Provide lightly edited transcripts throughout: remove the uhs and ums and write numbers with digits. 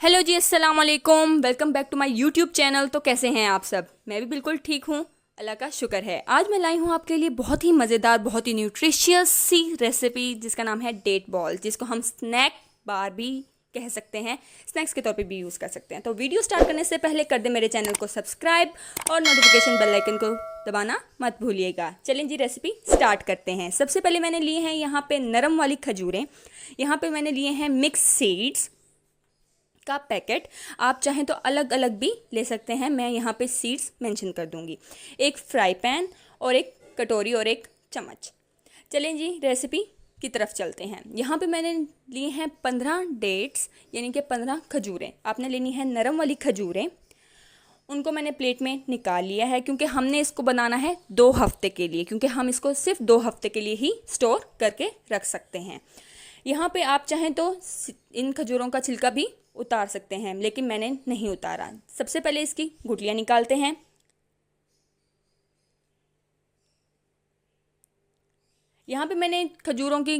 Hello जी, अस्सलाम वालेकुम। Welcome back to my YouTube channel. तो कैसे हैं आप सब? मैं भी बिल्कुल ठीक हूँ, अल्लाह का शुक्र है। आज मैं लाई हूँ आपके लिए बहुत ही मज़ेदार, बहुत ही न्यूट्रिशियस सी रेसिपी जिसका नाम है डेट बॉल, जिसको हम स्नैक बार भी कह सकते हैं, स्नैक्स के तौर पे भी यूज़ कर सकते हैं। तो वीडियो स्टार्ट करने से पहले कर दे मेरे चैनल को सब्सक्राइब और नोटिफिकेशन बेल आइकन को दबाना मत भूलिएगा। चलें जी, रेसिपी स्टार्ट करते हैं। सबसे पहले मैंने लिए हैं यहाँ पे नरम वाली खजूरें। यहाँ पे मैंने लिए हैं मिक्स सीड्स का पैकेट। आप चाहें तो अलग अलग भी ले सकते हैं, मैं यहाँ पे सीड्स मेंशन कर दूंगी। एक फ्राई पैन और एक कटोरी और एक चम्मच। चलें जी, रेसिपी की तरफ चलते हैं। यहाँ पे मैंने लिए हैं 15 डेट्स, यानी कि 15 खजूरें। आपने लेनी है नरम वाली खजूरें। उनको मैंने प्लेट में निकाल लिया है क्योंकि हमने इसको बनाना है 2 हफ्ते के लिए, क्योंकि हम इसको सिर्फ 2 हफ्ते के लिए ही स्टोर करके रख सकते हैं। यहाँ पे आप चाहें तो इन खजूरों का छिलका भी उतार सकते हैं, लेकिन मैंने नहीं उतारा। सबसे पहले इसकी गुठलियाँ निकालते हैं। यहाँ पे मैंने खजूरों की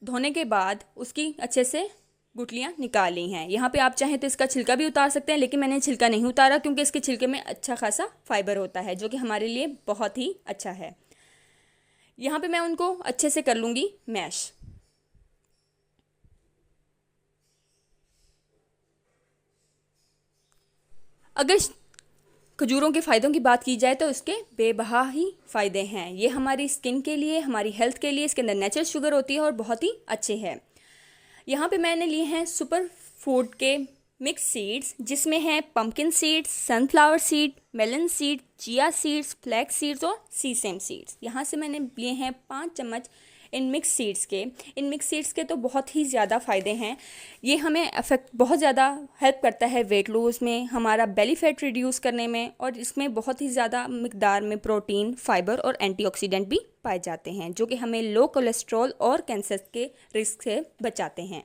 धोने के बाद उसकी अच्छे से गुठलियाँ निकाल ली हैं। यहाँ पे आप चाहें तो इसका छिलका भी उतार सकते हैं, लेकिन मैंने छिलका नहीं उतारा क्योंकि इसके छिलके में अच्छा खासा फाइबर होता है, जो कि हमारे लिए बहुत ही अच्छा है। यहाँ पे मैं उनको अच्छे से कर लूँगी मैश। अगर खजूरों के फ़ायदों की बात की जाए तो इसके बेबहा ही फ़ायदे हैं। ये हमारी स्किन के लिए, हमारी हेल्थ के लिए, इसके अंदर नेचुरल शुगर होती है और बहुत ही अच्छे हैं। यहाँ पे मैंने लिए हैं सुपर फूड के मिक्स सीड्स, जिसमें हैं pumpkin seeds, sunflower seed, melon seed, chia seeds, flax seeds और सीसेम सीड्स। यहाँ से मैंने लिए हैं 5 चम्मच इन मिक्स सीड्स के। इन मिक्स सीड्स के तो बहुत ही ज़्यादा फ़ायदे हैं। ये हमें बहुत ज़्यादा हेल्प करता है वेट लूज़ में, हमारा बेली फैट रिड्यूस करने में, और इसमें बहुत ही ज़्यादा मिकदार में प्रोटीन, फाइबर और एंटीऑक्सीडेंट भी पाए जाते हैं, जो कि हमें लो कोलेस्ट्रॉल और कैंसर के रिस्क से बचाते हैं।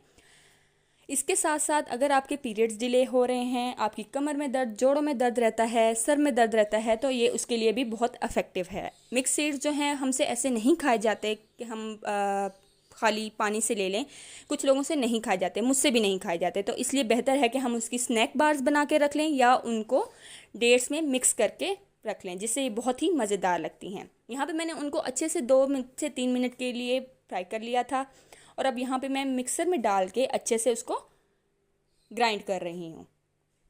इसके साथ साथ अगर आपके पीरियड्स डिले हो रहे हैं, आपकी कमर में दर्द, जोड़ों में दर्द रहता है, सर में दर्द रहता है, तो ये उसके लिए भी बहुत इफ़ेक्टिव है। मिक्स सीड्स जो हैं हमसे ऐसे नहीं खाए जाते कि हम खाली पानी से ले लें। कुछ लोगों से नहीं खाए जाते, मुझसे भी नहीं खाए जाते, तो इसलिए बेहतर है कि हम उसकी स्नैक बार्स बना के रख लें या उनको डेट्स में मिक्स करके रख लें, जिससे ये बहुत ही मज़ेदार लगती हैं। यहाँ पे मैंने उनको अच्छे से 2 से 3 मिनट के लिए फ्राई कर लिया था, और अब यहाँ पे मैं मिक्सर में डाल के अच्छे से उसको ग्राइंड कर रही हूँ।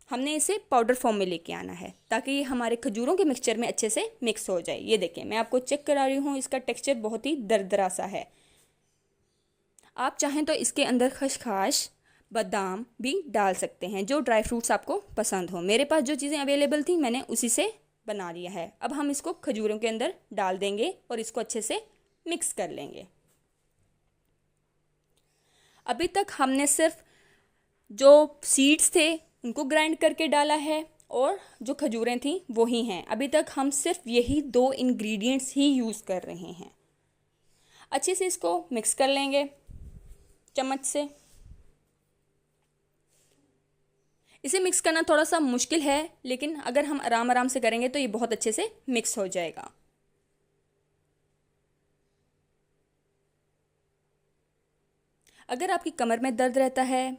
हमने इसे पाउडर फॉर्म में लेके आना है ताकि ये हमारे खजूरों के मिक्सचर में अच्छे से मिक्स हो जाए। ये देखें, मैं आपको चेक करा रही हूँ, इसका टेक्सचर बहुत ही दरदरा सा है। आप चाहें तो इसके अंदर खसखस, बादाम भी डाल सकते हैं, जो ड्राई फ्रूट्स आपको पसंद हो। मेरे पास जो चीज़ें अवेलेबल थी मैंने उसी से बना लिया है। अब हम इसको खजूरों के अंदर डाल देंगे और इसको अच्छे से मिक्स कर लेंगे। अभी तक हमने सिर्फ जो सीड्स थे उनको ग्राइंड करके डाला है और जो खजूरें थी वो ही हैं। अभी तक हम सिर्फ यही 2 इंग्रेडिएंट्स ही यूज़ कर रहे हैं। अच्छे से इसको मिक्स कर लेंगे चम्मच से। इसे मिक्स करना थोड़ा सा मुश्किल है, लेकिन अगर हम आराम आराम से करेंगे तो ये बहुत अच्छे से मिक्स हो जाएगा। अगर आपकी कमर में दर्द रहता है,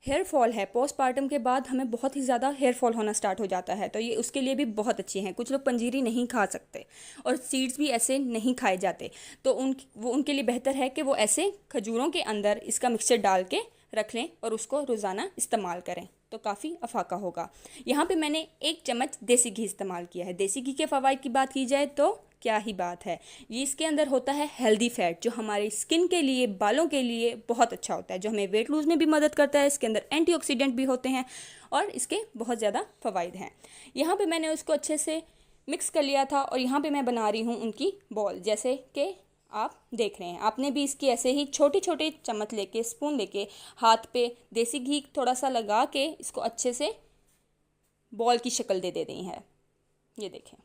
हेयर फॉल है, पोस्टपार्टम के बाद हमें बहुत ही ज़्यादा हेयर फॉल होना स्टार्ट हो जाता है, तो ये उसके लिए भी बहुत अच्छी हैं। कुछ लोग पंजीरी नहीं खा सकते और सीड्स भी ऐसे नहीं खाए जाते, तो उनके लिए बेहतर है कि वो ऐसे खजूरों के अंदर इसका मिक्सचर डाल के रख लें और उसको रोज़ाना इस्तेमाल करें, तो काफ़ी अफाका होगा। यहाँ पे मैंने 1 चम्मच देसी घी इस्तेमाल किया है। देसी घी के फ़वाइद की बात की जाए तो क्या ही बात है। ये इसके अंदर होता है हेल्दी फैट, जो हमारी स्किन के लिए, बालों के लिए बहुत अच्छा होता है, जो हमें वेट लूज़ में भी मदद करता है। इसके अंदर एंटीऑक्सीडेंट भी होते हैं और इसके बहुत ज़्यादा फ़वाइद हैं। यहाँ पे मैंने उसको अच्छे से मिक्स कर लिया था और यहाँ पे मैं बना रही हूँ उनकी बॉल, जैसे कि आप देख रहे हैं। आपने भी इसकी ऐसे ही छोटे छोटे चम्मच लेके, स्पून लेके, हाथ पे देसी घी थोड़ा सा लगा के इसको अच्छे से बॉल की शक्ल दे दी है। ये देखें,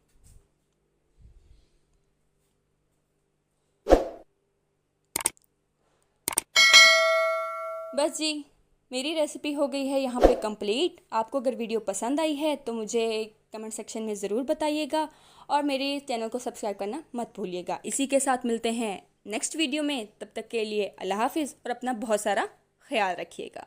बस जी, मेरी रेसिपी हो गई है यहाँ पे कंप्लीट। आपको अगर वीडियो पसंद आई है तो मुझे कमेंट सेक्शन में ज़रूर बताइएगा और मेरे चैनल को सब्सक्राइब करना मत भूलिएगा। इसी के साथ मिलते हैं नेक्स्ट वीडियो में। तब तक के लिए अल्लाह हाफिज़ और अपना बहुत सारा ख्याल रखिएगा।